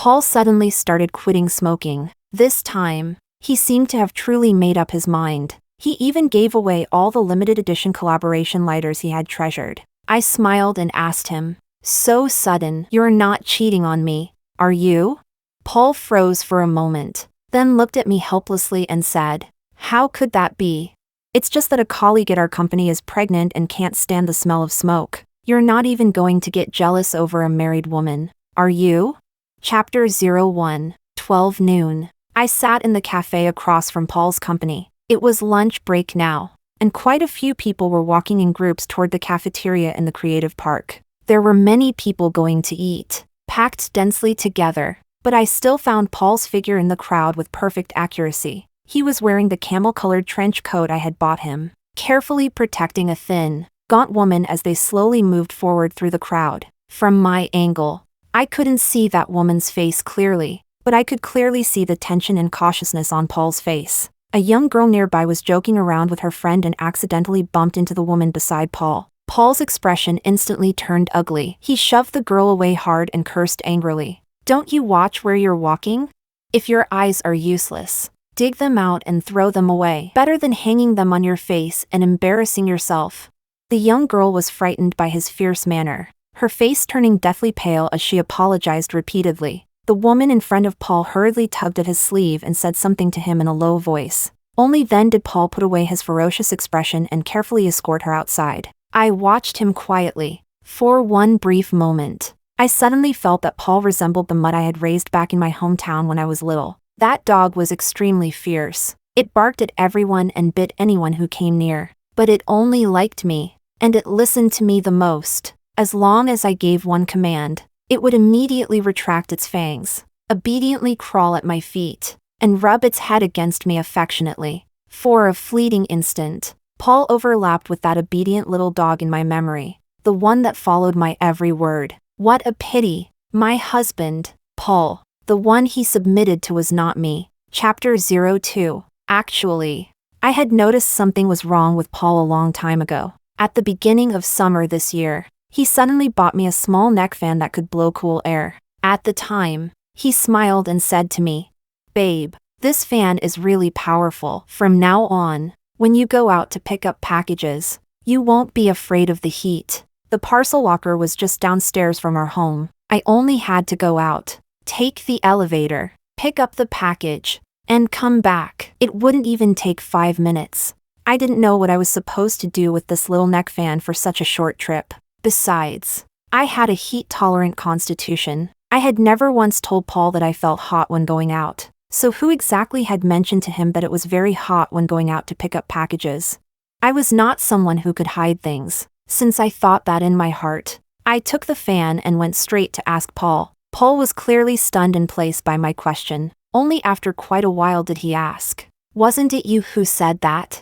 Paul suddenly started quitting smoking. This time, he seemed to have truly made up his mind. He even gave away all the limited edition collaboration lighters he had treasured. I smiled and asked him, "So sudden, you're not cheating on me, are you?" Paul froze for a moment, then looked at me helplessly and said, "How could that be? It's just that a colleague at our company is pregnant and can't stand the smell of smoke. You're not even going to get jealous over a married woman, are you?" Chapter 01, 12 noon. I sat in the cafe across from Paul's company. It was lunch break now, and quite a few people were walking in groups toward the cafeteria in the creative park. There were many people going to eat, packed densely together, but I still found Paul's figure in the crowd with perfect accuracy. He was wearing the camel-colored trench coat I had bought him, carefully protecting a thin, gaunt woman as they slowly moved forward through the crowd. From my angle, I couldn't see that woman's face clearly, but I could clearly see the tension and cautiousness on Paul's face. A young girl nearby was joking around with her friend and accidentally bumped into the woman beside Paul. Paul's expression instantly turned ugly. He shoved the girl away hard and cursed angrily. "Don't you watch where you're walking? If your eyes are useless, dig them out and throw them away. Better than hanging them on your face and embarrassing yourself." The young girl was frightened by his fierce manner, her face turning deathly pale as she apologized repeatedly. The woman in front of Paul hurriedly tugged at his sleeve and said something to him in a low voice. Only then did Paul put away his ferocious expression and carefully escort her outside. I watched him quietly. For one brief moment, I suddenly felt that Paul resembled the mutt I had raised back in my hometown when I was little. That dog was extremely fierce. It barked at everyone and bit anyone who came near. But it only liked me, and it listened to me the most. As long as I gave one command, it would immediately retract its fangs, obediently crawl at my feet, and rub its head against me affectionately. For a fleeting instant, Paul overlapped with that obedient little dog in my memory, the one that followed my every word. What a pity! My husband, Paul, the one he submitted to was not me. Chapter 02. Actually, I had noticed something was wrong with Paul a long time ago. At the beginning of summer this year, he suddenly bought me a small neck fan that could blow cool air. At the time, he smiled and said to me, "Babe, this fan is really powerful. From now on, when you go out to pick up packages, you won't be afraid of the heat." The parcel locker was just downstairs from our home. I only had to go out, take the elevator, pick up the package, and come back. It wouldn't even take 5 minutes. I didn't know what I was supposed to do with this little neck fan for such a short trip. Besides, I had a heat-tolerant constitution. I had never once told Paul that I felt hot when going out. So who exactly had mentioned to him that it was very hot when going out to pick up packages? I was not someone who could hide things, since I thought that in my heart. I took the fan and went straight to ask Paul. Paul was clearly stunned in place by my question. Only after quite a while did he ask, "Wasn't it you who said that?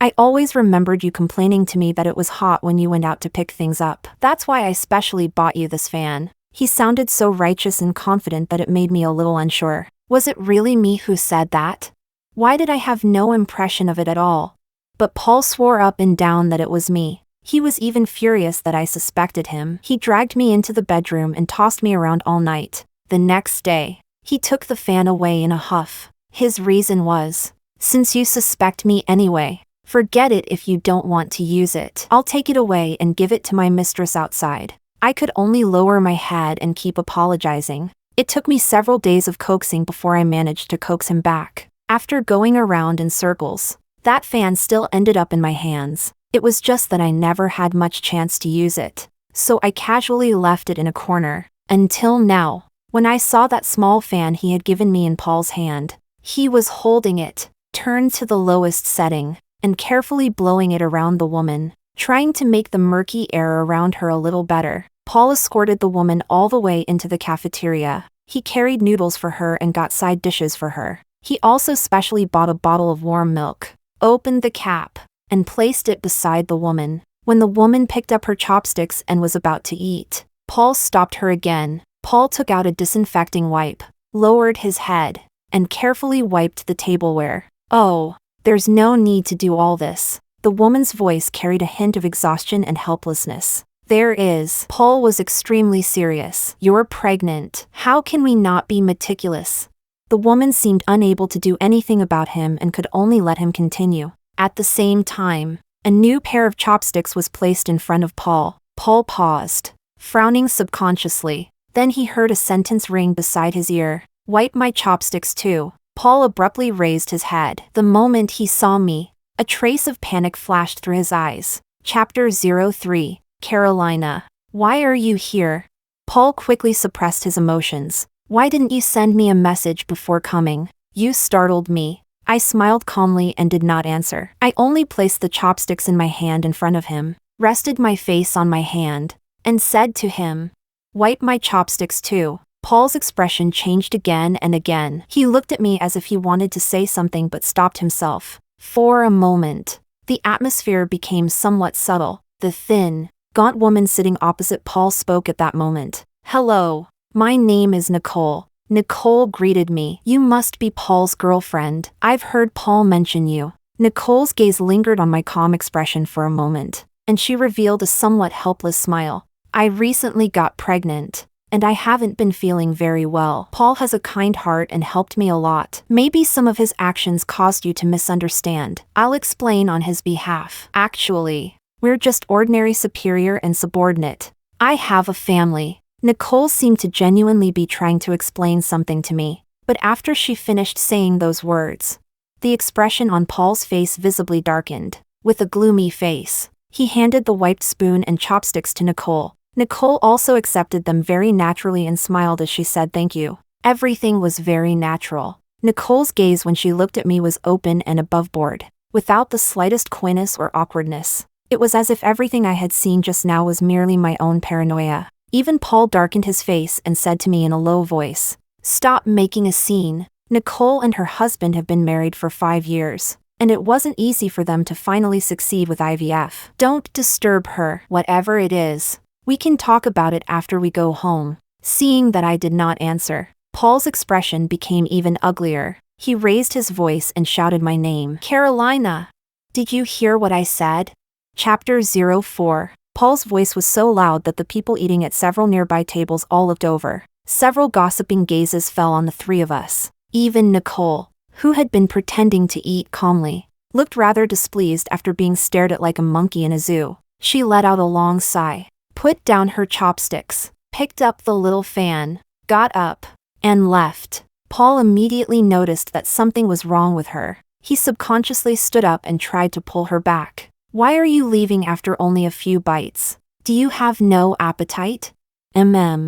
I always remembered you complaining to me that it was hot when you went out to pick things up. That's why I specially bought you this fan." He sounded so righteous and confident that it made me a little unsure. Was it really me who said that? Why did I have no impression of it at all? But Paul swore up and down that it was me. He was even furious that I suspected him. He dragged me into the bedroom and tossed me around all night. The next day, he took the fan away in a huff. His reason was, "Since you suspect me anyway, forget it if you don't want to use it. I'll take it away and give it to my mistress outside." I could only lower my head and keep apologizing. It took me several days of coaxing before I managed to coax him back. After going around in circles, that fan still ended up in my hands. It was just that I never had much chance to use it, so I casually left it in a corner. Until now, when I saw that small fan he had given me in Paul's hand, he was holding it, turned to the lowest setting, and carefully blowing it around the woman, trying to make the murky air around her a little better. Paul escorted the woman all the way into the cafeteria. He carried noodles for her and got side dishes for her. He also specially bought a bottle of warm milk, opened the cap, and placed it beside the woman. When the woman picked up her chopsticks and was about to eat, Paul stopped her again. Paul took out a disinfecting wipe, lowered his head, and carefully wiped the tableware. "Oh, there's no need to do all this." The woman's voice carried a hint of exhaustion and helplessness. There is. Paul was extremely serious. You're pregnant. How can we not be meticulous? The woman seemed unable to do anything about him and could only let him continue. At the same time, a new pair of chopsticks was placed in front of Paul. Paul paused, frowning subconsciously. Then he heard a sentence ring beside his ear. Wipe my chopsticks too. Paul abruptly raised his head. The moment he saw me, a trace of panic flashed through his eyes. Chapter 03. Carolina. Why are you here? Paul quickly suppressed his emotions. Why didn't you send me a message before coming? You startled me. I smiled calmly and did not answer. I only placed the chopsticks in my hand in front of him, rested my face on my hand, and said to him, wipe my chopsticks too. Paul's expression changed again and again. He looked at me as if he wanted to say something but stopped himself. For a moment, the atmosphere became somewhat subtle. The thin, gaunt woman sitting opposite Paul spoke at that moment. Hello, my name is Nicole. Nicole greeted me. You must be Paul's girlfriend. I've heard Paul mention you. Nicole's gaze lingered on my calm expression for a moment, and she revealed a somewhat helpless smile. I recently got pregnant, and I haven't been feeling very well. Paul has a kind heart and helped me a lot. Maybe some of his actions caused you to misunderstand. I'll explain on his behalf. Actually, we're just ordinary superior and subordinate. I have a family. Nicole seemed to genuinely be trying to explain something to me, but after she finished saying those words, the expression on Paul's face visibly darkened. With a gloomy face, he handed the wiped spoon and chopsticks to Nicole. Nicole also accepted them very naturally and smiled as she said thank you. Everything was very natural. Nicole's gaze when she looked at me was open and above board, without the slightest coyness or awkwardness. It was as if everything I had seen just now was merely my own paranoia. Even Paul darkened his face and said to me in a low voice, stop making a scene. Nicole and her husband have been married for 5 years, and it wasn't easy for them to finally succeed with IVF. Don't disturb her. Whatever it is, we can talk about it after we go home. Seeing that I did not answer, Paul's expression became even uglier. He raised his voice and shouted my name. Carolina! Did you hear what I said? Chapter 04. Paul's voice was so loud that the people eating at several nearby tables all looked over. Several gossiping gazes fell on the three of us. Even Nicole, who had been pretending to eat calmly, looked rather displeased after being stared at like a monkey in a zoo. She let out a long sigh, put down her chopsticks, picked up the little fan, got up, and left. Paul immediately noticed that something was wrong with her. He subconsciously stood up and tried to pull her back. Why are you leaving after only a few bites? Do you have no appetite?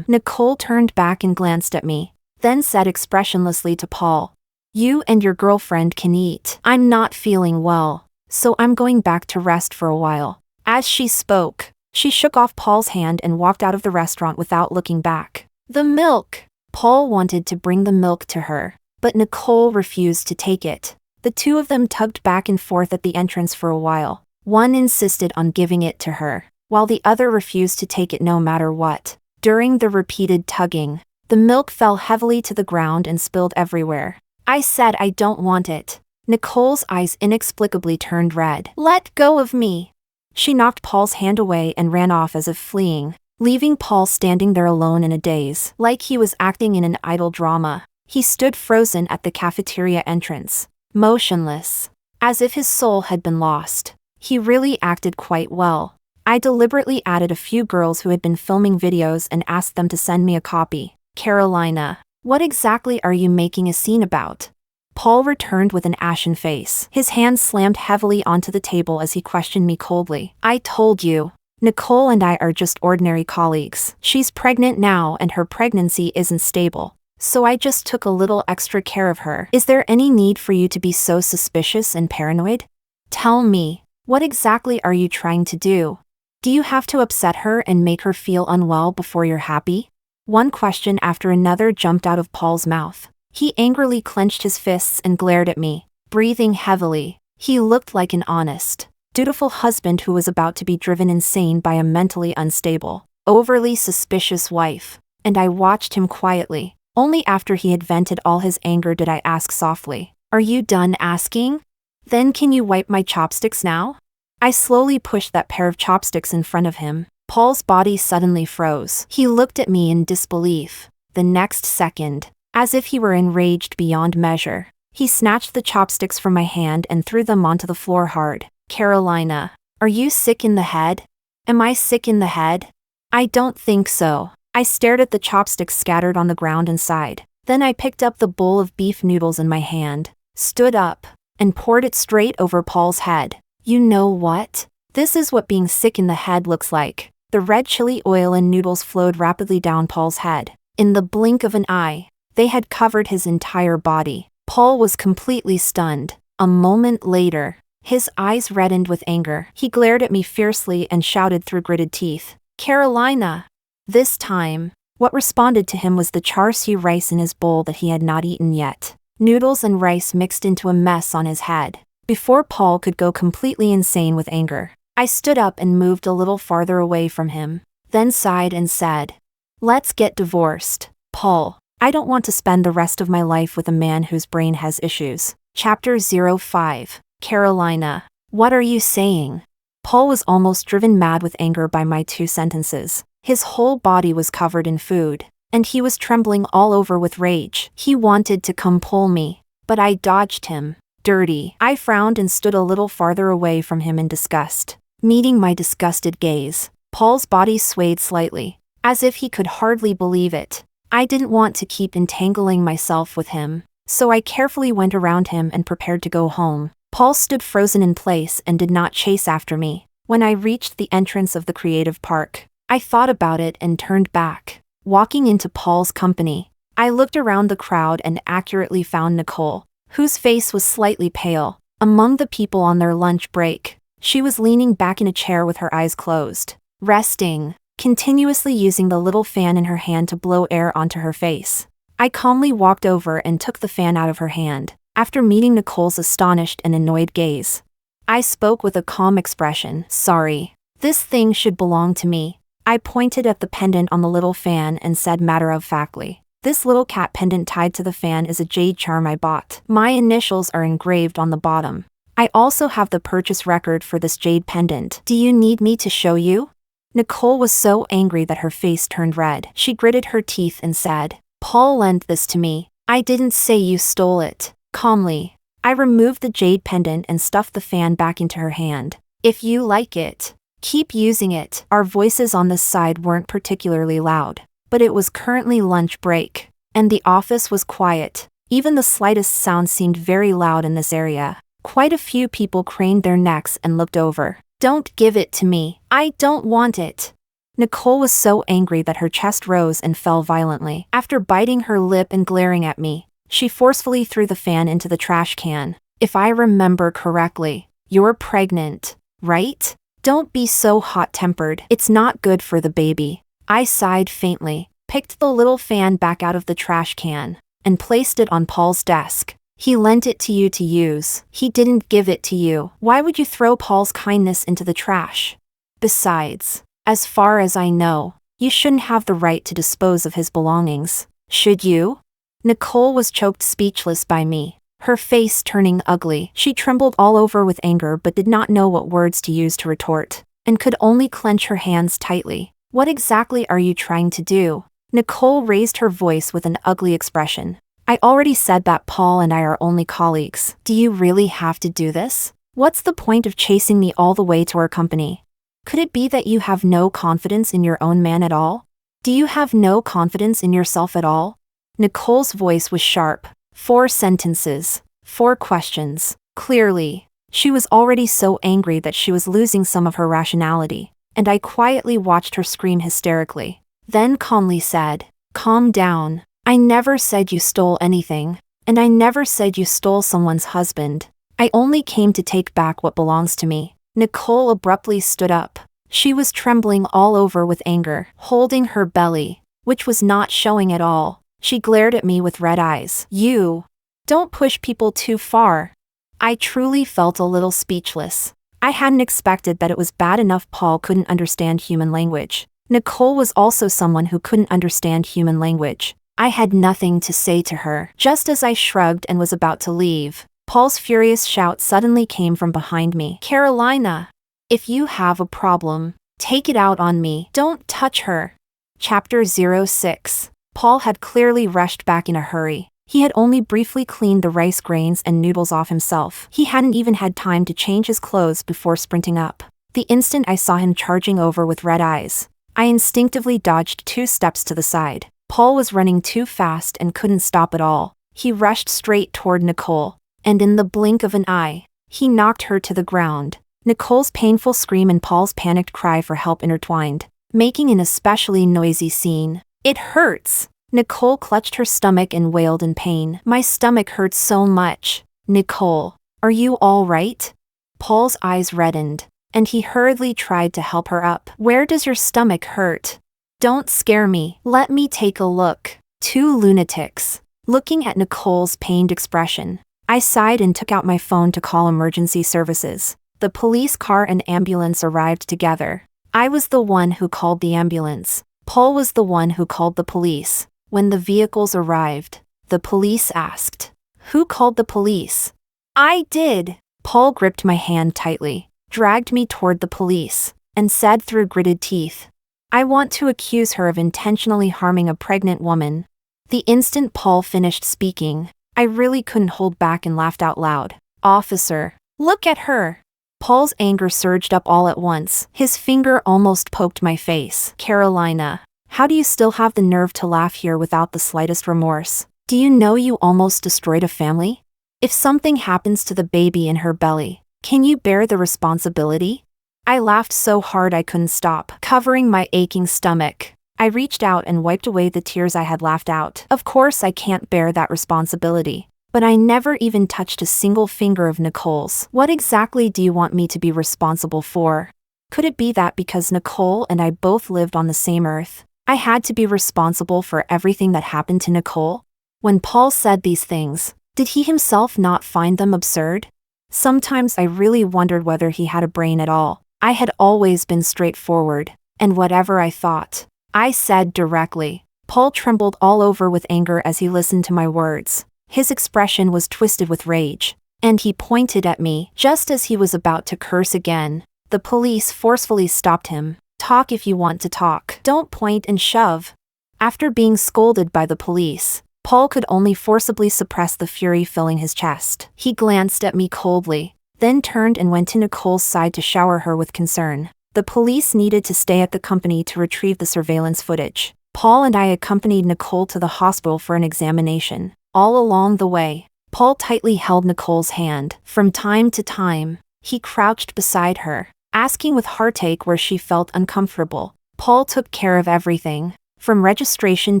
Nicole turned back and glanced at me, then said expressionlessly to Paul, you and your girlfriend can eat. I'm not feeling well, so I'm going back to rest for a while. As she spoke, she shook off Paul's hand and walked out of the restaurant without looking back. The milk! Paul wanted to bring the milk to her, but Nicole refused to take it. The two of them tugged back and forth at the entrance for a while. One insisted on giving it to her, while the other refused to take it no matter what. During the repeated tugging, the milk fell heavily to the ground and spilled everywhere. I said I don't want it. Nicole's eyes inexplicably turned red. Let go of me. She knocked Paul's hand away and ran off as if fleeing, leaving Paul standing there alone in a daze. Like he was acting in an idle drama, he stood frozen at the cafeteria entrance, motionless, as if his soul had been lost. He really acted quite well. I deliberately added a few girls who had been filming videos and asked them to send me a copy. Carolina, what exactly are you making a scene about? Paul returned with an ashen face. His hand slammed heavily onto the table as he questioned me coldly. I told you, Nicole and I are just ordinary colleagues. She's pregnant now and her pregnancy isn't stable, so I just took a little extra care of her. Is there any need for you to be so suspicious and paranoid? Tell me, what exactly are you trying to do? Do you have to upset her and make her feel unwell before you're happy? One question after another jumped out of Paul's mouth. He angrily clenched his fists and glared at me, breathing heavily. He looked like an honest, dutiful husband who was about to be driven insane by a mentally unstable, overly suspicious wife, and I watched him quietly. Only after he had vented all his anger did I ask softly, are you done asking? Then can you wipe my chopsticks now? I slowly pushed that pair of chopsticks in front of him. Paul's body suddenly froze. He looked at me in disbelief. The next second, as if he were enraged beyond measure, he snatched the chopsticks from my hand and threw them onto the floor hard. Carolina, are you sick in the head? Am I sick in the head? I don't think so. I stared at the chopsticks scattered on the ground and sighed. Then I picked up the bowl of beef noodles in my hand, stood up, and poured it straight over Paul's head. You know what? This is what being sick in the head looks like. The red chili oil and noodles flowed rapidly down Paul's head. In the blink of an eye, they had covered his entire body. Paul was completely stunned. A moment later, his eyes reddened with anger. He glared at me fiercely and shouted through gritted teeth, Carolina! This time, what responded to him was the char siu rice in his bowl that he had not eaten yet. Noodles and rice mixed into a mess on his head. Before Paul could go completely insane with anger, I stood up and moved a little farther away from him, then sighed and said, Let's get divorced, Paul. I don't want to spend the rest of my life with a man whose brain has issues. Chapter 05. Carolina, what are you saying? Paul was almost driven mad with anger by my 2 sentences. His whole body was covered in food, and he was trembling all over with rage. He wanted to come pull me, but I dodged him. Dirty. I frowned and stood a little farther away from him in disgust. Meeting my disgusted gaze, Paul's body swayed slightly, as if he could hardly believe it. I didn't want to keep entangling myself with him, so I carefully went around him and prepared to go home. Paul stood frozen in place and did not chase after me. When I reached the entrance of the creative park, I thought about it and turned back. Walking into Paul's company, I looked around the crowd and accurately found Nicole, whose face was slightly pale. Among the people on their lunch break, she was leaning back in a chair with her eyes closed, resting, continuously using the little fan in her hand to blow air onto her face. I calmly walked over and took the fan out of her hand, after meeting Nicole's astonished and annoyed gaze. I spoke with a calm expression. Sorry. This thing should belong to me. I pointed at the pendant on the little fan and said matter-of-factly, This little cat pendant tied to the fan is a jade charm I bought. My initials are engraved on the bottom. I also have the purchase record for this jade pendant. Do you need me to show you? Nicole was so angry that her face turned red. She gritted her teeth and said, Paul lent this to me. I didn't say you stole it. Calmly, I removed the jade pendant and stuffed the fan back into her hand. If you like it, keep using it. Our voices on this side weren't particularly loud, but it was currently lunch break, and the office was quiet. Even the slightest sound seemed very loud in this area. Quite a few people craned their necks and looked over. Don't give it to me. I don't want it. Nicole was so angry that her chest rose and fell violently. After biting her lip and glaring at me, she forcefully threw the fan into the trash can. If I remember correctly, you're pregnant, right? Don't be so hot-tempered. It's not good for the baby. I sighed faintly, picked the little fan back out of the trash can, and placed it on Paul's desk. He lent it to you to use. He didn't give it to you. Why would you throw Paul's kindness into the trash? Besides, as far as I know, you shouldn't have the right to dispose of his belongings, should you? Nicole was choked speechless by me, her face turning ugly. She trembled all over with anger but did not know what words to use to retort, and could only clench her hands tightly. What exactly are you trying to do? Nicole raised her voice with an ugly expression. I already said that Paul and I are only colleagues. Do you really have to do this? What's the point of chasing me all the way to our company? Could it be that you have no confidence in your own man at all? Do you have no confidence in yourself at all? Nicole's voice was sharp. 4 sentences, 4 questions. Clearly, she was already so angry that she was losing some of her rationality, and I quietly watched her scream hysterically. Then calmly said, Calm down. I never said you stole anything, and I never said you stole someone's husband. I only came to take back what belongs to me. Nicole abruptly stood up. She was trembling all over with anger, holding her belly, which was not showing at all. She glared at me with red eyes. You don't push people too far. I truly felt a little speechless. I hadn't expected that it was bad enough Paul couldn't understand human language. Nicole was also someone who couldn't understand human language. I had nothing to say to her. Just as I shrugged and was about to leave, Paul's furious shout suddenly came from behind me. Carolina, if you have a problem, Take it out on me. Don't touch her. Chapter 06. Paul had clearly rushed back in a hurry. He had only briefly cleaned the rice grains and noodles off himself. He hadn't even had time to change his clothes before sprinting up. The instant I saw him charging over with red eyes, I instinctively dodged 2 steps to the side. Paul was running too fast and couldn't stop at all. He rushed straight toward Nicole, and in the blink of an eye, he knocked her to the ground. Nicole's painful scream and Paul's panicked cry for help intertwined, making an especially noisy scene. "It hurts!" Nicole clutched her stomach and wailed in pain. "My stomach hurts so much." "Nicole, are you all right?" Paul's eyes reddened, and he hurriedly tried to help her up. "Where does your stomach hurt?" "Don't scare me. Let me take a look." 2 lunatics. Looking at Nicole's pained expression, I sighed and took out my phone to call emergency services. The police car and ambulance arrived together. I was the one who called the ambulance. Paul was the one who called the police. When the vehicles arrived, the police asked, "Who called the police?" "I did." Paul gripped my hand tightly, dragged me toward the police, and said through gritted teeth, "I want to accuse her of intentionally harming a pregnant woman." The instant Paul finished speaking, I really couldn't hold back and laughed out loud. "Officer, look at her." Paul's anger surged up all at once. His finger almost poked my face. "Carolina, how do you still have the nerve to laugh here without the slightest remorse? Do you know you almost destroyed a family? If something happens to the baby in her belly, can you bear the responsibility?" I laughed so hard I couldn't stop, covering my aching stomach. I reached out and wiped away the tears I had laughed out. "Of course I can't bear that responsibility. But I never even touched a single finger of Nicole's. What exactly do you want me to be responsible for? Could it be that because Nicole and I both lived on the same earth, I had to be responsible for everything that happened to Nicole?" When Paul said these things, did he himself not find them absurd? Sometimes I really wondered whether he had a brain at all. I had always been straightforward, and whatever I thought, I said directly. Paul trembled all over with anger as he listened to my words. His expression was twisted with rage, and he pointed at me just as he was about to curse again. The police forcefully stopped him. "Talk if you want to talk. Don't point and shove." After being scolded by the police, Paul could only forcibly suppress the fury filling his chest. He glanced at me coldly, then turned and went to Nicole's side to shower her with concern. The police needed to stay at the company to retrieve the surveillance footage. Paul and I accompanied Nicole to the hospital for an examination. All along the way, Paul tightly held Nicole's hand. From time to time, he crouched beside her, asking with heartache where she felt uncomfortable. Paul took care of everything, from registration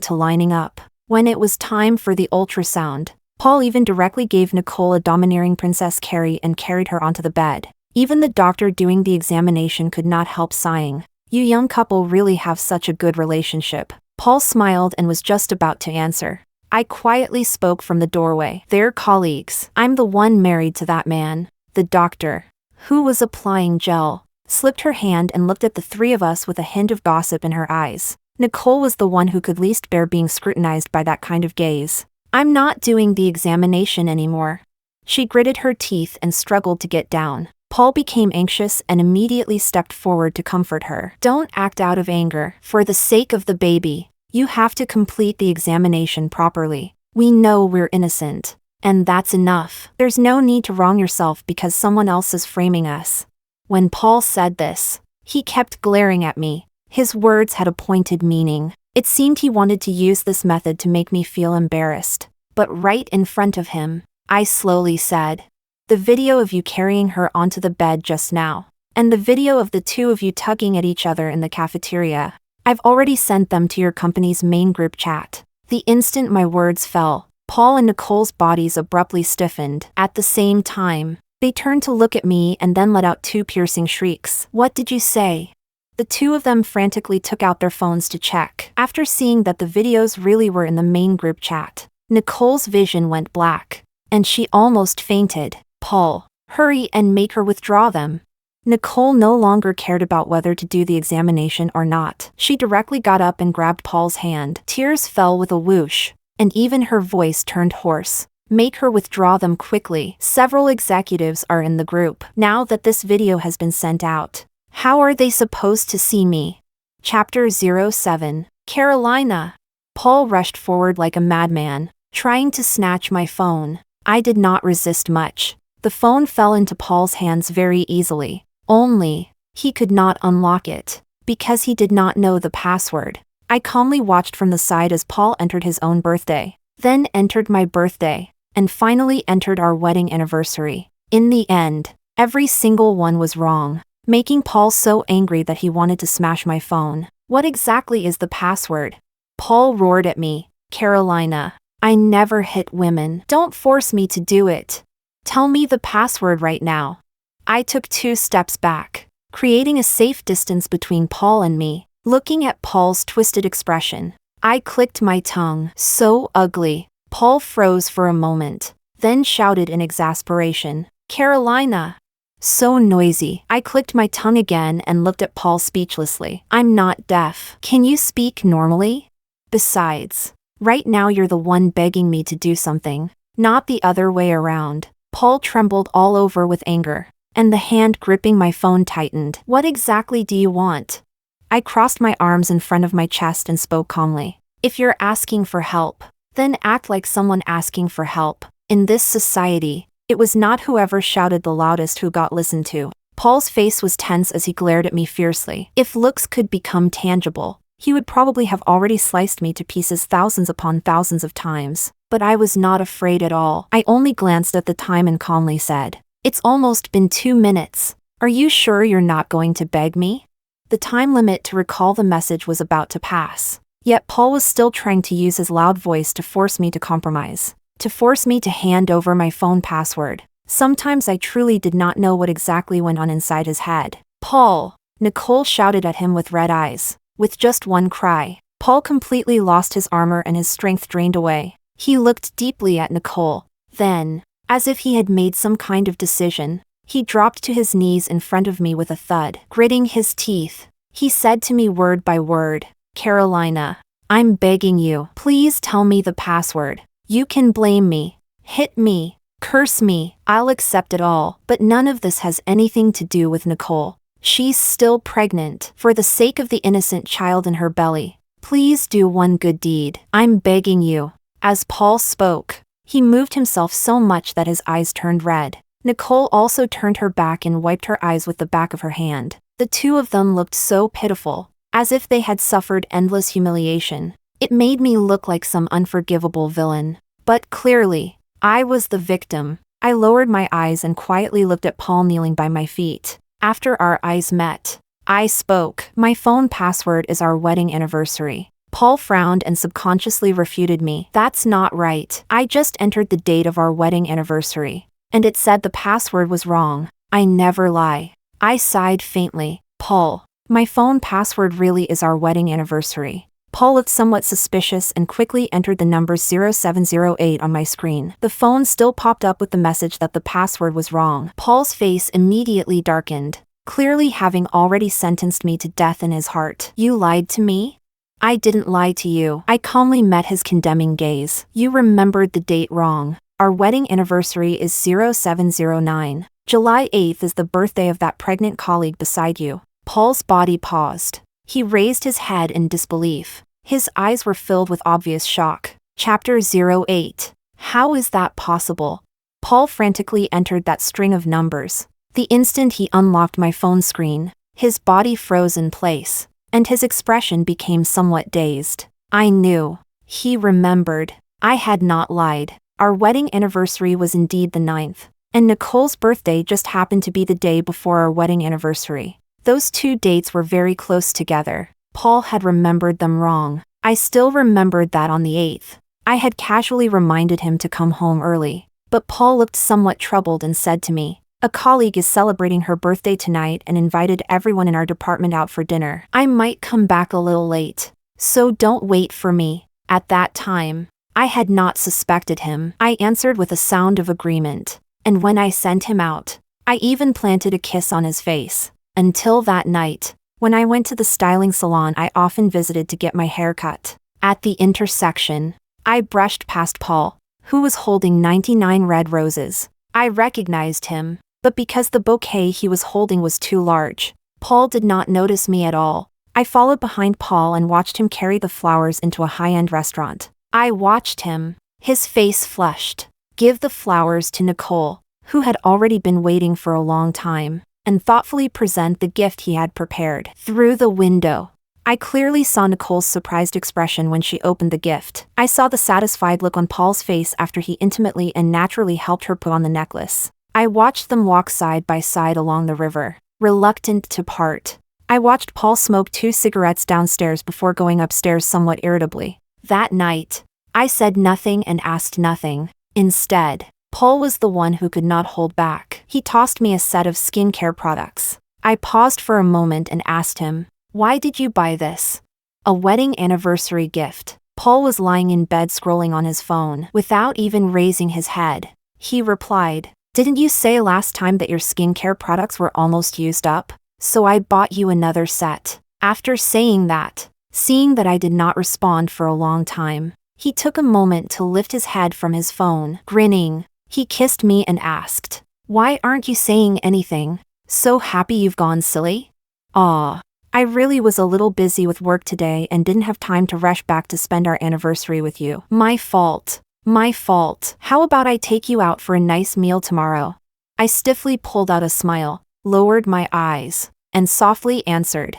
to lining up. When it was time for the ultrasound, Paul even directly gave Nicole a domineering Princess Carrie and carried her onto the bed. Even the doctor doing the examination could not help sighing. "You young couple really have such a good relationship." Paul smiled and was just about to answer. I quietly spoke from the doorway. "They're colleagues. I'm the one married to that man." The doctor, who was applying gel, slipped her hand and looked at the 3 of us with a hint of gossip in her eyes. Nicole was the one who could least bear being scrutinized by that kind of gaze. "I'm not doing the examination anymore." She gritted her teeth and struggled to get down. Paul became anxious and immediately stepped forward to comfort her. "Don't act out of anger. For the sake of the baby, you have to complete the examination properly. We know we're innocent, and that's enough. There's no need to wrong yourself because someone else is framing us." When Paul said this, he kept glaring at me. His words had a pointed meaning. It seemed he wanted to use this method to make me feel embarrassed. But right in front of him, I slowly said, "The video of you carrying her onto the bed just now, and the video of the 2 of you tugging at each other in the cafeteria, I've already sent them to your company's main group chat." The instant my words fell, Paul and Nicole's bodies abruptly stiffened. At the same time, they turned to look at me and then let out 2 piercing shrieks. "What did you say?" The 2 of them frantically took out their phones to check. After seeing that the videos really were in the main group chat, Nicole's vision went black, and she almost fainted. "Paul, hurry and make her withdraw them." Nicole no longer cared about whether to do the examination or not. She directly got up and grabbed Paul's hand. Tears fell with a whoosh, and even her voice turned hoarse. "Make her withdraw them quickly. Several executives are in the group." Now that this video has been sent out, How are they supposed to see me? Chapter 07. Carolina. Paul rushed forward like a madman, trying to snatch my phone. I did not resist much. The phone fell into Paul's hands very easily. Only, he could not unlock it, because he did not know the password. I calmly watched from the side as Paul entered his own birthday, then entered my birthday, and finally entered our wedding anniversary. In the end, every single one was wrong, making Paul so angry that he wanted to smash my phone. What exactly is the password? Paul roared at me. Carolina, I never hit women. Don't force me to do it. Tell me the password right now. I took 2 steps back, creating a safe distance between Paul and me. Looking at Paul's twisted expression, I clicked my tongue. So ugly. Paul froze for a moment, then shouted in exasperation, Carolina. So noisy. I clicked my tongue again and looked at Paul speechlessly. I'm not deaf. Can you speak normally? Besides, right now you're the one begging me to do something, not the other way around. Paul trembled all over with anger, and the hand gripping my phone tightened. What exactly do you want? I crossed my arms in front of my chest and spoke calmly. If you're asking for help, then act like someone asking for help. In this society, it was not whoever shouted the loudest who got listened to. Paul's face was tense as he glared at me fiercely. If looks could become tangible, he would probably have already sliced me to pieces thousands upon thousands of times. But I was not afraid at all. I only glanced at the time and calmly said, It's almost been 2 minutes. Are you sure you're not going to beg me? The time limit to recall the message was about to pass. Yet Paul was still trying to use his loud voice to force me to compromise, to force me to hand over my phone password. Sometimes I truly did not know what exactly went on inside his head. Paul! Nicole shouted at him with red eyes. With just one cry, Paul completely lost his armor and his strength drained away. He looked deeply at Nicole. Then, as if he had made some kind of decision, he dropped to his knees in front of me with a thud. Gritting his teeth, he said to me word by word, Carolina, I'm begging you, please tell me the password. You can blame me, hit me, curse me, I'll accept it all, but none of this has anything to do with Nicole. She's still pregnant. For the sake of the innocent child in her belly, please do one good deed. I'm begging you. As Paul spoke, he moved himself so much that his eyes turned red. Nicole also turned her back and wiped her eyes with the back of her hand. The two of them looked so pitiful, as if they had suffered endless humiliation. It made me look like some unforgivable villain. But clearly, I was the victim. I lowered my eyes and quietly looked at Paul kneeling by my feet. After our eyes met, I spoke. My phone password is our wedding anniversary. Paul frowned and subconsciously refuted me. That's not right. I just entered the date of our wedding anniversary, and it said the password was wrong. I never lie. I sighed faintly. Paul, my phone password really is our wedding anniversary. Paul looked somewhat suspicious and quickly entered the number 0708 on my screen. The phone still popped up with the message that the password was wrong. Paul's face immediately darkened, clearly having already sentenced me to death in his heart. You lied to me? I didn't lie to you. I calmly met his condemning gaze. You remembered the date wrong. Our wedding anniversary is 0709. July 8th is the birthday of that pregnant colleague beside you. Paul's body paused. He raised his head in disbelief. His eyes were filled with obvious shock. Chapter 08. How is that possible? Paul frantically entered that string of numbers. The instant he unlocked my phone screen, his body froze in place, and his expression became somewhat dazed. I knew. He remembered. I had not lied. Our wedding anniversary was indeed the 9th, and Nicole's birthday just happened to be the day before our wedding anniversary. Those 2 dates were very close together. Paul had remembered them wrong. I still remembered that on the 8th, I had casually reminded him to come home early. But Paul looked somewhat troubled and said to me, a colleague is celebrating her birthday tonight and invited everyone in our department out for dinner. I might come back a little late, so don't wait for me. At that time, I had not suspected him. I answered with a sound of agreement, and when I sent him out, I even planted a kiss on his face. Until that night, when I went to the styling salon I often visited to get my hair cut. At the intersection, I brushed past Paul, who was holding 99 red roses. I recognized him, but because the bouquet he was holding was too large, Paul did not notice me at all. I followed behind Paul and watched him carry the flowers into a high-end restaurant. I watched him, his face flushed, give the flowers to Nicole, who had already been waiting for a long time, and thoughtfully present the gift he had prepared. Through the window, I clearly saw Nicole's surprised expression when she opened the gift. I saw the satisfied look on Paul's face after he intimately and naturally helped her put on the necklace. I watched them walk side by side along the river, reluctant to part. I watched Paul smoke 2 cigarettes downstairs before going upstairs somewhat irritably. That night, I said nothing and asked nothing. Instead, Paul was the one who could not hold back. He tossed me a set of skincare products. I paused for a moment and asked him, "Why did you buy this?" "A wedding anniversary gift." Paul was lying in bed scrolling on his phone. Without even raising his head, he replied, "Didn't you say last time that your skincare products were almost used up? So I bought you another set." After saying that, seeing that I did not respond for a long time, he took a moment to lift his head from his phone. Grinning, he kissed me and asked, "Why aren't you saying anything? So happy you've gone silly?" "Aw, I really was a little busy with work today and didn't have time to rush back to spend our anniversary with you. My fault. My fault. How about I take you out for a nice meal tomorrow?" I stiffly pulled out a smile, lowered my eyes, and softly answered,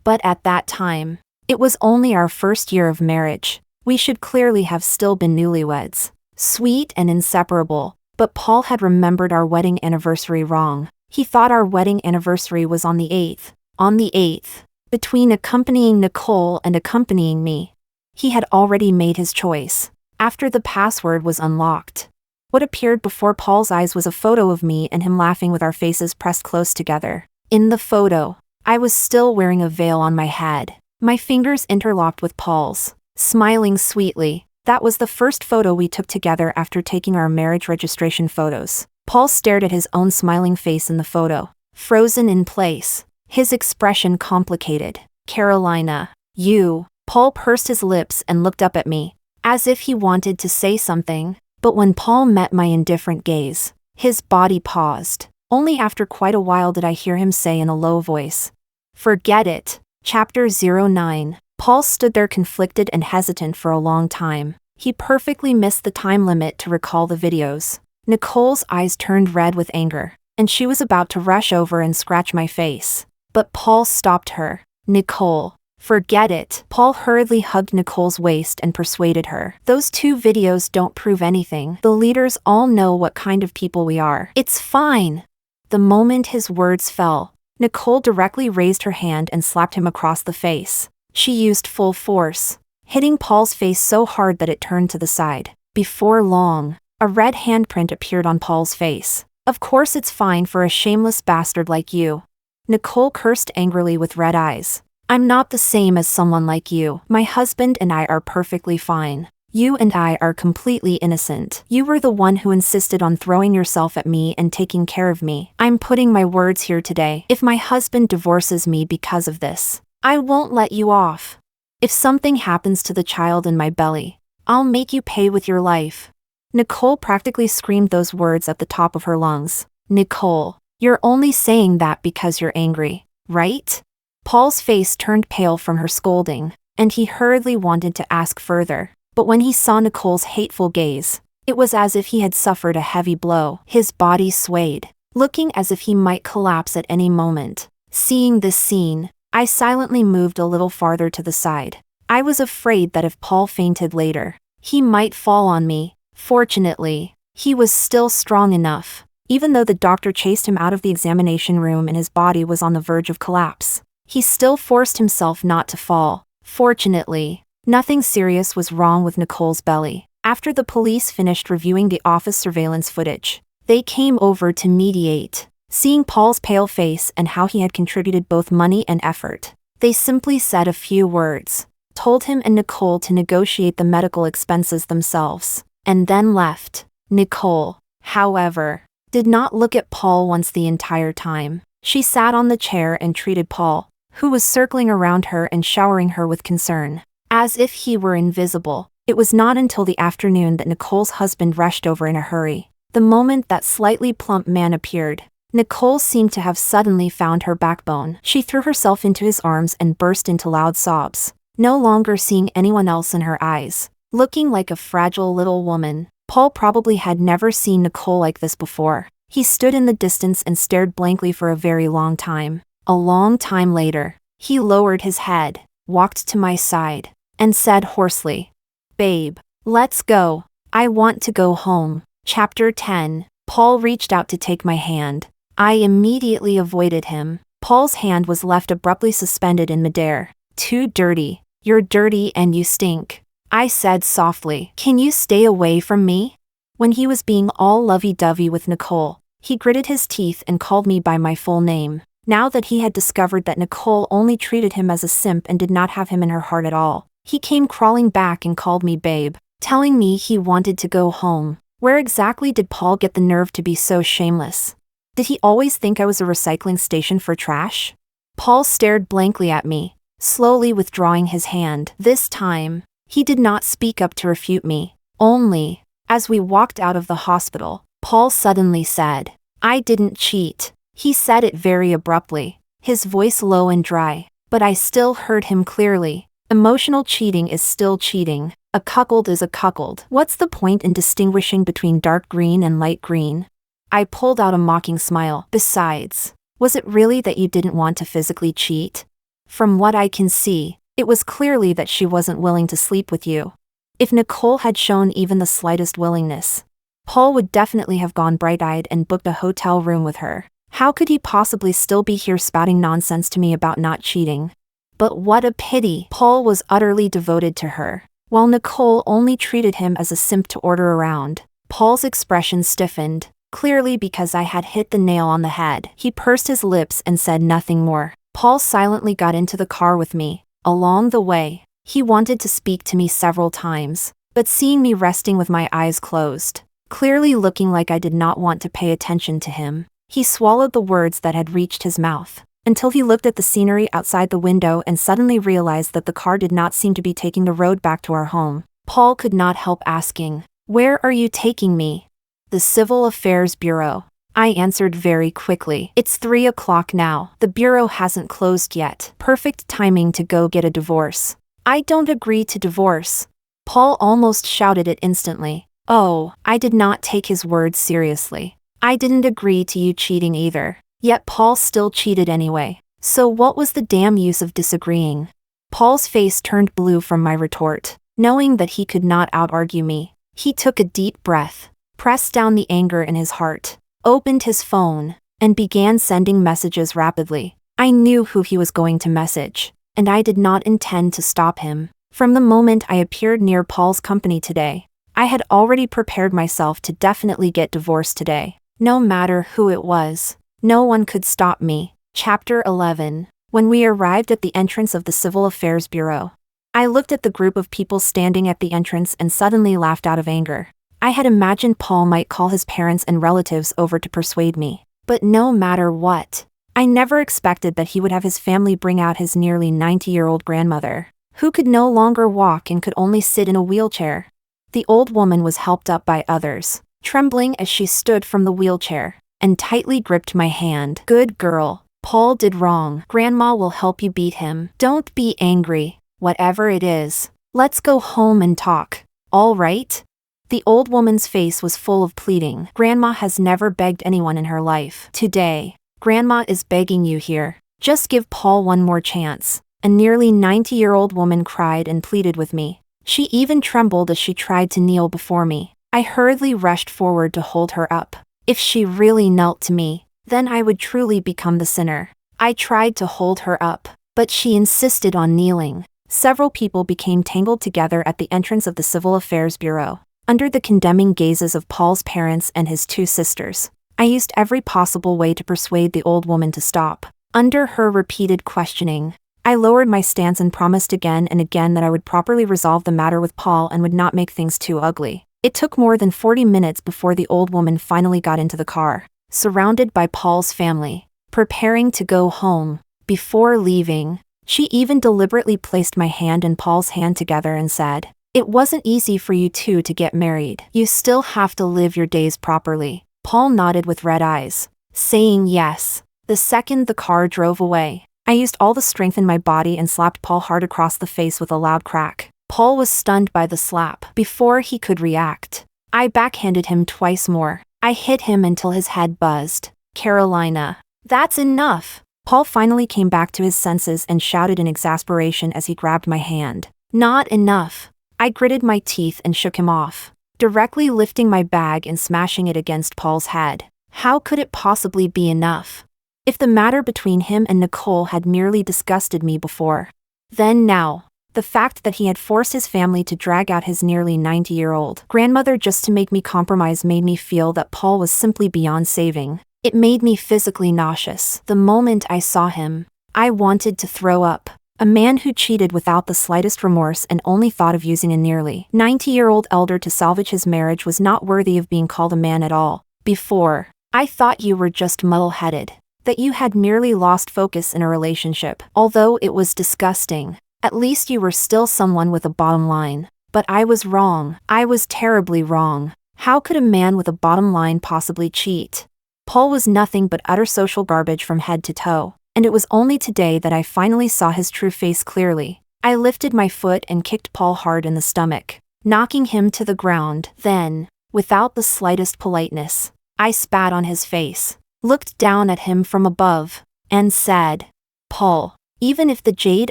But at that time, it was only our first year of marriage. We should clearly have still been newlyweds. Sweet and inseparable, but Paul had remembered our wedding anniversary wrong. He thought our wedding anniversary was on the 8th. On the 8th, between accompanying Nicole and accompanying me. He had already made his choice. After the password was unlocked, what appeared before Paul's eyes was a photo of me and him laughing with our faces pressed close together. In the photo, I was still wearing a veil on my head, my fingers interlocked with Paul's, smiling sweetly. That was the first photo we took together after taking our marriage registration photos. Paul stared at his own smiling face in the photo, frozen in place, his expression complicated. "Carolina, you." Paul pursed his lips and looked up at me, as if he wanted to say something, but when Paul met my indifferent gaze, his body paused. Only after quite a while did I hear him say in a low voice, "Forget it." Chapter 09. Paul stood there conflicted and hesitant for a long time. He perfectly missed the time limit to recall the videos. Nicole's eyes turned red with anger, and she was about to rush over and scratch my face. But Paul stopped her. "Nicole, forget it." Paul hurriedly hugged Nicole's waist and persuaded her. "Those 2 videos don't prove anything. The leaders all know what kind of people we are. It's fine." The moment his words fell, Nicole directly raised her hand and slapped him across the face. She used full force, hitting Paul's face so hard that it turned to the side. Before long, a red handprint appeared on Paul's face. "Of course it's fine for a shameless bastard like you." Nicole cursed angrily with red eyes. "I'm not the same as someone like you. My husband and I are perfectly fine. You and I are completely innocent. You were the one who insisted on throwing yourself at me and taking care of me. I'm putting my words here today. If my husband divorces me because of this, I won't let you off. If something happens to the child in my belly, I'll make you pay with your life." Nicole practically screamed those words at the top of her lungs. "Nicole, you're only saying that because you're angry, right?" Paul's face turned pale from her scolding, and he hurriedly wanted to ask further. But when he saw Nicole's hateful gaze, it was as if he had suffered a heavy blow. His body swayed, looking as if he might collapse at any moment. Seeing this scene, I silently moved a little farther to the side. I was afraid that if Paul fainted later, he might fall on me. Fortunately, he was still strong enough, even though the doctor chased him out of the examination room and his body was on the verge of collapse. He still forced himself not to fall. Fortunately, nothing serious was wrong with Nicole's belly. After the police finished reviewing the office surveillance footage, they came over to mediate. Seeing Paul's pale face and how he had contributed both money and effort, they simply said a few words, told him and Nicole to negotiate the medical expenses themselves, and then left. Nicole, however, did not look at Paul once the entire time. She sat on the chair and treated Paul, who was circling around her and showering her with concern, as if he were invisible. It was not until the afternoon that Nicole's husband rushed over in a hurry. The moment that slightly plump man appeared, Nicole seemed to have suddenly found her backbone. She threw herself into his arms and burst into loud sobs, no longer seeing anyone else in her eyes. Looking like a fragile little woman, Paul probably had never seen Nicole like this before. He stood in the distance and stared blankly for a very long time. A long time later, he lowered his head, walked to my side, and said hoarsely, "Babe, let's go. I want to go home." Chapter 10. Paul reached out to take my hand. I immediately avoided him. Paul's hand was left abruptly suspended in midair. "Too dirty. You're dirty and you stink," I said softly. "Can you stay away from me?" When he was being all lovey-dovey with Nicole, he gritted his teeth and called me by my full name. Now that he had discovered that Nicole only treated him as a simp and did not have him in her heart at all, he came crawling back and called me babe, telling me he wanted to go home. Where exactly did Paul get the nerve to be so shameless? Did he always think I was a recycling station for trash? Paul stared blankly at me, slowly withdrawing his hand. This time, he did not speak up to refute me. Only, as we walked out of the hospital, Paul suddenly said, "I didn't cheat." He said it very abruptly, his voice low and dry, but I still heard him clearly. Emotional cheating is still cheating. A cuckold is a cuckold. What's the point in distinguishing between dark green and light green? I pulled out a mocking smile. Besides, was it really that you didn't want to physically cheat? From what I can see, it was clearly that she wasn't willing to sleep with you. If Nicole had shown even the slightest willingness, Paul would definitely have gone bright-eyed and booked a hotel room with her. How could he possibly still be here spouting nonsense to me about not cheating? But what a pity! Paul was utterly devoted to her, while Nicole only treated him as a simp to order around. Paul's expression stiffened, clearly because I had hit the nail on the head. He pursed his lips and said nothing more. Paul silently got into the car with me. Along the way, he wanted to speak to me several times, but seeing me resting with my eyes closed, clearly looking like I did not want to pay attention to him, he swallowed the words that had reached his mouth, until he looked at the scenery outside the window and suddenly realized that the car did not seem to be taking the road back to our home. Paul could not help asking, "Where are you taking me?" "The Civil Affairs Bureau," I answered very quickly. "It's 3 o'clock now. The bureau hasn't closed yet. Perfect timing to go get a divorce." "I don't agree to divorce." Paul almost shouted it instantly. Oh, I did not take his words seriously. I didn't agree to you cheating either. Yet Paul still cheated anyway. So what was the damn use of disagreeing? Paul's face turned blue from my retort. Knowing that he could not out-argue me, he took a deep breath, pressed down the anger in his heart, opened his phone, and began sending messages rapidly. I knew who he was going to message, and I did not intend to stop him. From the moment I appeared near Paul's company today, I had already prepared myself to definitely get divorced today. No matter who it was, no one could stop me. Chapter 11. When we arrived at the entrance of the Civil Affairs Bureau, I looked at the group of people standing at the entrance and suddenly laughed out of anger. I had imagined Paul might call his parents and relatives over to persuade me. But no matter what, I never expected that he would have his family bring out his nearly 90-year-old grandmother, who could no longer walk and could only sit in a wheelchair. The old woman was helped up by others, trembling as she stood from the wheelchair, and tightly gripped my hand. "Good girl. Paul did wrong. Grandma will help you beat him. Don't be angry, whatever it is. Let's go home and talk, all right?" The old woman's face was full of pleading. Grandma has never begged anyone in her life. Today, Grandma is begging you here. Just give Paul one more chance. A nearly 90-year-old woman cried and pleaded with me. She even trembled as she tried to kneel before me. I hurriedly rushed forward to hold her up. If she really knelt to me, then I would truly become the sinner. I tried to hold her up, but she insisted on kneeling. Several people became tangled together at the entrance of the Civil Affairs Bureau, under the condemning gazes of Paul's parents and his two sisters. I used every possible way to persuade the old woman to stop. Under her repeated questioning, I lowered my stance and promised again and again that I would properly resolve the matter with Paul and would not make things too ugly. It took more than 40 minutes before the old woman finally got into the car, surrounded by Paul's family, preparing to go home. Before leaving, she even deliberately placed my hand and Paul's hand together and said, "It wasn't easy for you two to get married. You still have to live your days properly." Paul nodded with red eyes, saying yes. The second the car drove away, I used all the strength in my body and slapped Paul hard across the face with a loud crack. Paul was stunned by the slap. Before he could react, I backhanded him twice more. I hit him until his head buzzed. Carolina, that's enough! Paul finally came back to his senses and shouted in exasperation as he grabbed my hand. Not enough. I gritted my teeth and shook him off, directly lifting my bag and smashing it against Paul's head. How could it possibly be enough? If the matter between him and Nicole had merely disgusted me before, then now, the fact that he had forced his family to drag out his nearly 90-year-old grandmother just to make me compromise made me feel that Paul was simply beyond saving. It made me physically nauseous. The moment I saw him, I wanted to throw up. A man who cheated without the slightest remorse and only thought of using a nearly 90-year-old elder to salvage his marriage was not worthy of being called a man at all. Before, I thought you were just muddle-headed, that you had merely lost focus in a relationship. Although it was disgusting, at least you were still someone with a bottom line. But I was wrong. I was terribly wrong. How could a man with a bottom line possibly cheat? Paul was nothing but utter social garbage from head to toe, and it was only today that I finally saw his true face clearly. I lifted my foot and kicked Paul hard in the stomach, knocking him to the ground. Then, without the slightest politeness, I spat on his face, looked down at him from above, and said, Paul, even if the Jade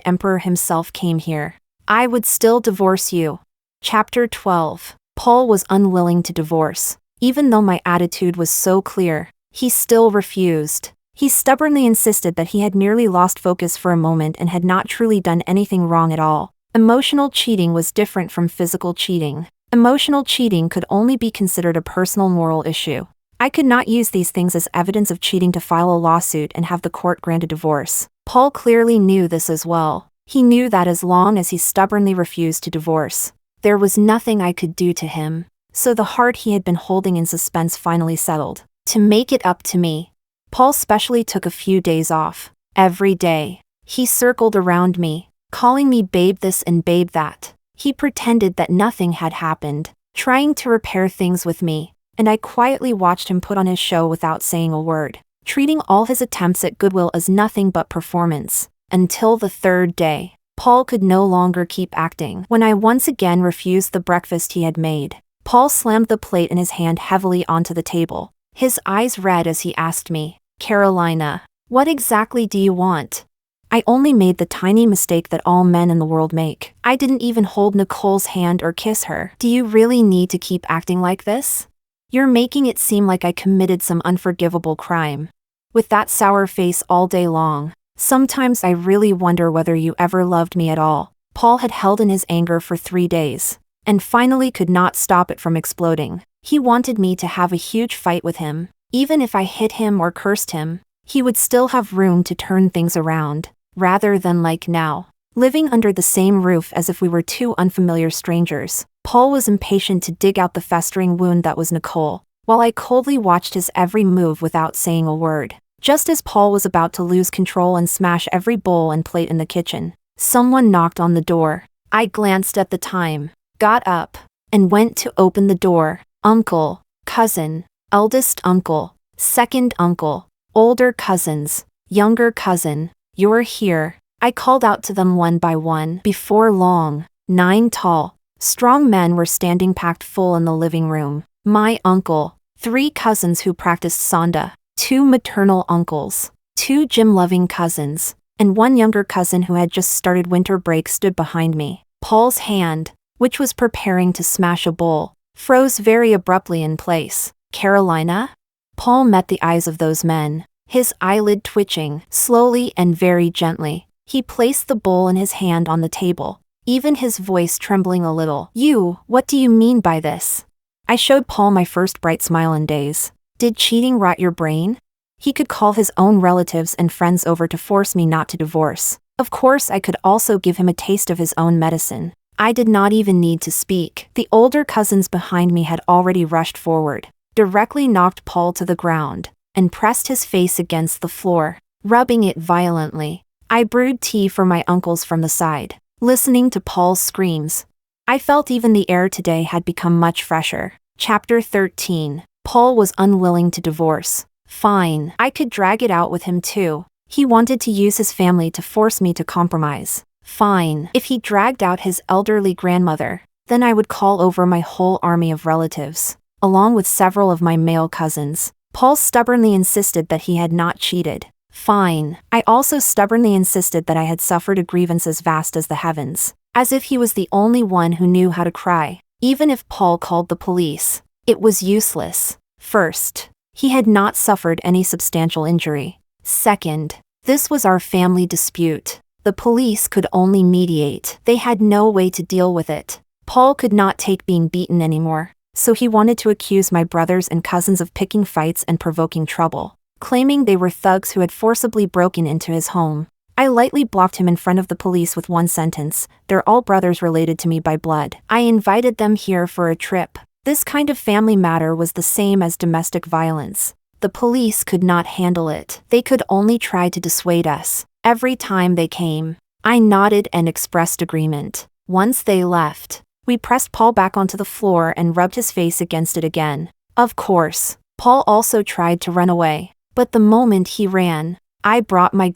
Emperor himself came here, I would still divorce you. Chapter 12. Paul was unwilling to divorce. Even though my attitude was so clear, he still refused. He stubbornly insisted that he had merely lost focus for a moment and had not truly done anything wrong at all. Emotional cheating was different from physical cheating. Emotional cheating could only be considered a personal moral issue. I could not use these things as evidence of cheating to file a lawsuit and have the court grant a divorce. Paul clearly knew this as well. He knew that as long as he stubbornly refused to divorce, there was nothing I could do to him. So the heart he had been holding in suspense finally settled. To make it up to me, Paul specially took a few days off. Every day, he circled around me, calling me babe this and babe that. He pretended that nothing had happened, trying to repair things with me, and I quietly watched him put on his show without saying a word, treating all his attempts at goodwill as nothing but performance. Until the third day, Paul could no longer keep acting. When I once again refused the breakfast he had made, Paul slammed the plate in his hand heavily onto the table, his eyes red as he asked me, Carolina, what exactly do you want? I only made the tiny mistake that all men in the world make. I didn't even hold Nicole's hand or kiss her. Do you really need to keep acting like this? You're making it seem like I committed some unforgivable crime. With that sour face all day long, sometimes I really wonder whether you ever loved me at all. Paul had held in his anger for 3 days, and finally could not stop it from exploding. He wanted me to have a huge fight with him. Even if I hit him or cursed him, he would still have room to turn things around, rather than like now, living under the same roof as if we were two unfamiliar strangers. Paul was impatient to dig out the festering wound that was Nicole, while I coldly watched his every move without saying a word. Just as Paul was about to lose control and smash every bowl and plate in the kitchen, someone knocked on the door. I glanced at the time, got up, and went to open the door. Uncle, cousin, eldest uncle, second uncle, older cousins, younger cousin, you're here. I called out to them one by one. Before long, 9 tall, strong men were standing packed full in the living room. My uncle, 3 cousins who practiced Sanda, 2 maternal uncles, 2 gym-loving cousins, and 1 younger cousin who had just started winter break stood behind me. Paul's hand, which was preparing to smash a bowl, froze very abruptly in place. Carolina? Paul met the eyes of those men, his eyelid twitching, slowly and very gently. He placed the bowl in his hand on the table, even his voice trembling a little. What do you mean by this? I showed Paul my first bright smile in days. Did cheating rot your brain? He could call his own relatives and friends over to force me not to divorce. Of course, I could also give him a taste of his own medicine. I did not even need to speak. The older cousins behind me had already rushed forward, directly knocked Paul to the ground, and pressed his face against the floor, rubbing it violently. I brewed tea for my uncles from the side, listening to Paul's screams. I felt even the air today had become much fresher. Chapter 13. Paul was unwilling to divorce. Fine, I could drag it out with him too. He wanted to use his family to force me to compromise. Fine, if he dragged out his elderly grandmother, then I would call over my whole army of relatives, along with several of my male cousins. Paul stubbornly insisted that he had not cheated. Fine, I also stubbornly insisted that I had suffered a grievance as vast as the heavens, as if he was the only one who knew how to cry. Even if Paul called the police, it was useless. First, he had not suffered any substantial injury. Second, this was our family dispute. The police could only mediate. They had no way to deal with it. Paul could not take being beaten anymore, so he wanted to accuse my brothers and cousins of picking fights and provoking trouble, claiming they were thugs who had forcibly broken into his home. I lightly blocked him in front of the police with one sentence: "They're all brothers related to me by blood. I invited them here for a trip." This kind of family matter was the same as domestic violence. The police could not handle it. They could only try to dissuade us. Every time they came, I nodded and expressed agreement. Once they left, we pressed Paul back onto the floor and rubbed his face against it again. Of course, Paul also tried to run away, but the moment he ran, I brought my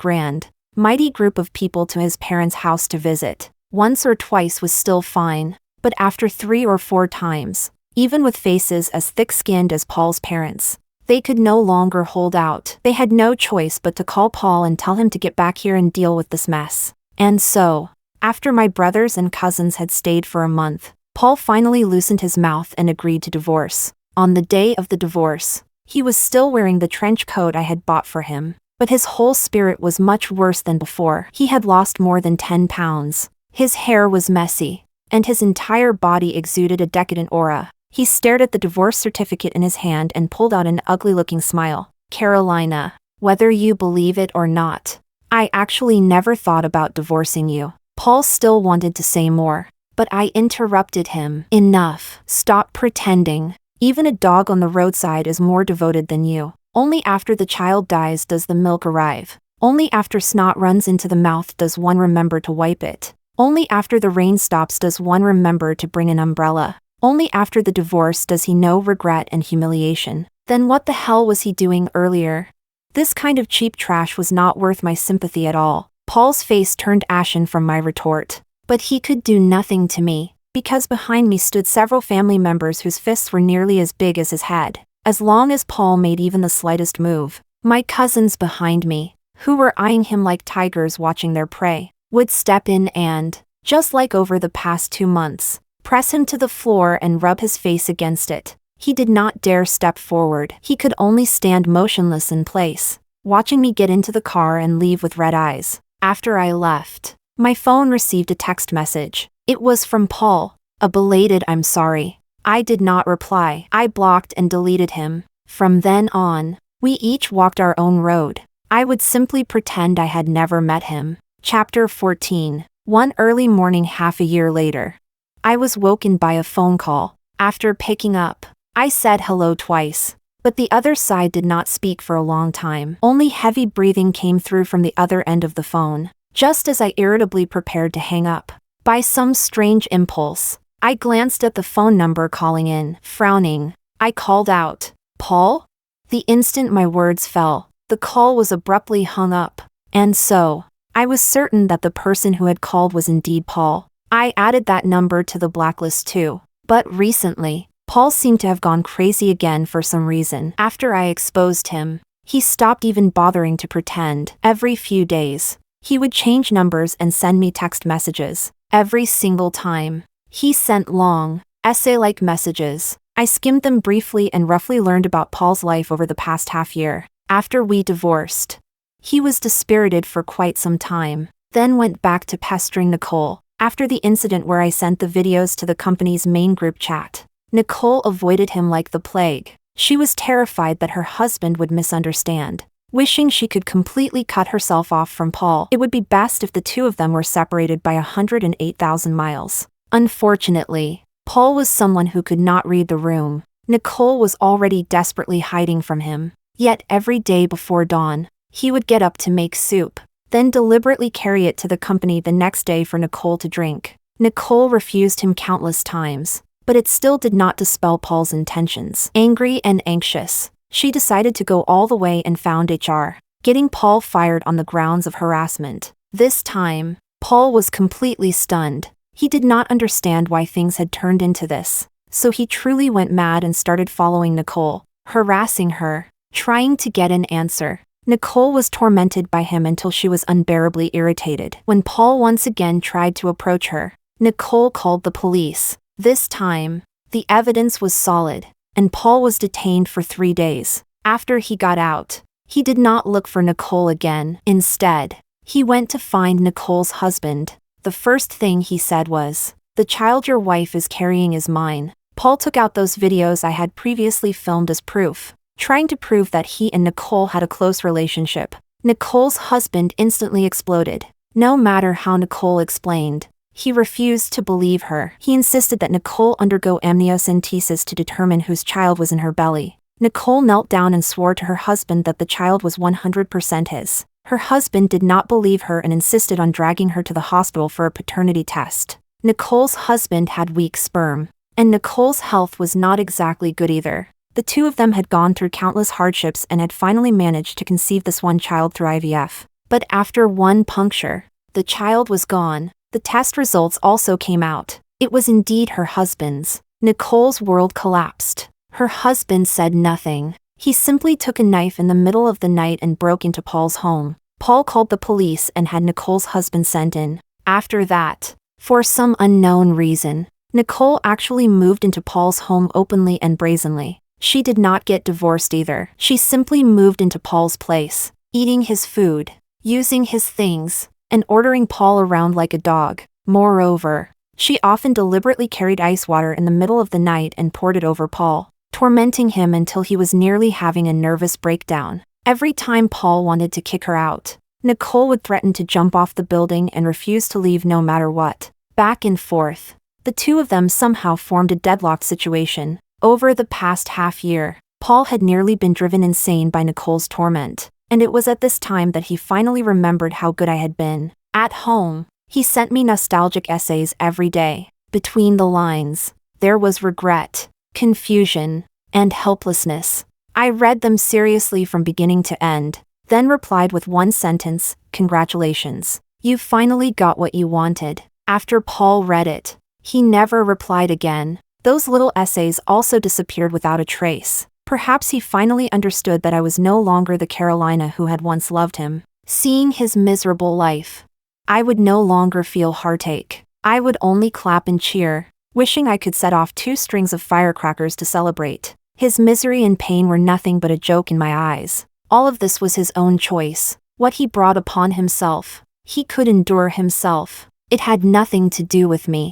mighty group of people to his parents' house to visit. Once or twice was still fine, but after 3 or 4 times, even with faces as thick-skinned as Paul's parents, they could no longer hold out. They had no choice but to call Paul and tell him to get back here and deal with this mess. And so, after my brothers and cousins had stayed for a month, Paul finally loosened his mouth and agreed to divorce. On the day of the divorce, he was still wearing the trench coat I had bought for him, but his whole spirit was much worse than before. He had lost more than 10 pounds. His hair was messy, and his entire body exuded a decadent aura. He stared at the divorce certificate in his hand and pulled out an ugly-looking smile. "Carolina, whether you believe it or not, I actually never thought about divorcing you." Paul still wanted to say more, but I interrupted him. "Enough. Stop pretending. Even a dog on the roadside is more devoted than you. Only after the child dies does the milk arrive. Only after snot runs into the mouth does one remember to wipe it. Only after the rain stops does one remember to bring an umbrella. Only after the divorce does he know regret and humiliation." Then what the hell was he doing earlier? This kind of cheap trash was not worth my sympathy at all. Paul's face turned ashen from my retort. But he could do nothing to me, because behind me stood several family members whose fists were nearly as big as his head. As long as Paul made even the slightest move, my cousins behind me, who were eyeing him like tigers watching their prey, would step in and, just like over the past 2 months, press him to the floor and rub his face against it. He did not dare step forward. He could only stand motionless in place, watching me get into the car and leave with red eyes. After I left, my phone received a text message. It was from Paul, a belated "I'm sorry." I did not reply. I blocked and deleted him. From then on, we each walked our own road. I would simply pretend I had never met him. Chapter 14. One early morning half a year later, I was woken by a phone call. After picking up, I said hello twice, but the other side did not speak for a long time. Only heavy breathing came through from the other end of the phone, just as I irritably prepared to hang up. By some strange impulse, I glanced at the phone number calling in. Frowning, I called out, "Paul?" The instant my words fell, the call was abruptly hung up, and so, I was certain that the person who had called was indeed Paul. I added that number to the blacklist too. But recently, Paul seemed to have gone crazy again for some reason. After I exposed him, he stopped even bothering to pretend. Every few days, he would change numbers and send me text messages. Every single time, he sent long, essay-like messages. I skimmed them briefly and roughly learned about Paul's life over the past half year. After we divorced, he was dispirited for quite some time, then went back to pestering Nicole. After the incident where I sent the videos to the company's main group chat, Nicole avoided him like the plague. She was terrified that her husband would misunderstand, wishing she could completely cut herself off from Paul. It would be best if the two of them were separated by 108,000 miles. Unfortunately, Paul was someone who could not read the room. Nicole was already desperately hiding from him. Yet every day before dawn, he would get up to make soup, then deliberately carry it to the company the next day for Nicole to drink. Nicole refused him countless times, but it still did not dispel Paul's intentions. Angry and anxious, she decided to go all the way and found HR, getting Paul fired on the grounds of harassment. This time, Paul was completely stunned. He did not understand why things had turned into this. So he truly went mad and started following Nicole, harassing her, trying to get an answer. Nicole was tormented by him until she was unbearably irritated. When Paul once again tried to approach her, Nicole called the police. This time, the evidence was solid, and Paul was detained for 3 days. After he got out, he did not look for Nicole again. Instead, he went to find Nicole's husband. The first thing he said was, "The child your wife is carrying is mine." Paul took out those videos I had previously filmed as proof, trying to prove that he and Nicole had a close relationship. Nicole's husband instantly exploded. No matter how Nicole explained, he refused to believe her. He insisted that Nicole undergo amniocentesis to determine whose child was in her belly. Nicole knelt down and swore to her husband that the child was 100% his. Her husband did not believe her and insisted on dragging her to the hospital for a paternity test. Nicole's husband had weak sperm, and Nicole's health was not exactly good either. The two of them had gone through countless hardships and had finally managed to conceive this one child through IVF. But after one puncture, the child was gone. The test results also came out. It was indeed her husband's. Nicole's world collapsed. Her husband said nothing. He simply took a knife in the middle of the night and broke into Paul's home. Paul called the police and had Nicole's husband sent in. After that, for some unknown reason, Nicole actually moved into Paul's home openly and brazenly. She did not get divorced either. She simply moved into Paul's place, eating his food, using his things, and ordering Paul around like a dog. Moreover, she often deliberately carried ice water in the middle of the night and poured it over Paul, tormenting him until he was nearly having a nervous breakdown. Every time Paul wanted to kick her out, Nicole would threaten to jump off the building and refuse to leave no matter what. Back and forth, the two of them somehow formed a deadlocked situation. Over the past half year, Paul had nearly been driven insane by Nicole's torment, and it was at this time that he finally remembered how good I had been. At home, he sent me nostalgic essays every day. Between the lines, there was regret, confusion, and helplessness. I read them seriously from beginning to end, then replied with one sentence, "Congratulations. You finally got what you wanted." After Paul read it, he never replied again. Those little essays also disappeared without a trace. Perhaps he finally understood that I was no longer the Carolina who had once loved him. Seeing his miserable life, I would no longer feel heartache. I would only clap and cheer, wishing I could set off 2 strings of firecrackers to celebrate. His misery and pain were nothing but a joke in my eyes. All of this was his own choice, what he brought upon himself. He could endure himself. It had nothing to do with me.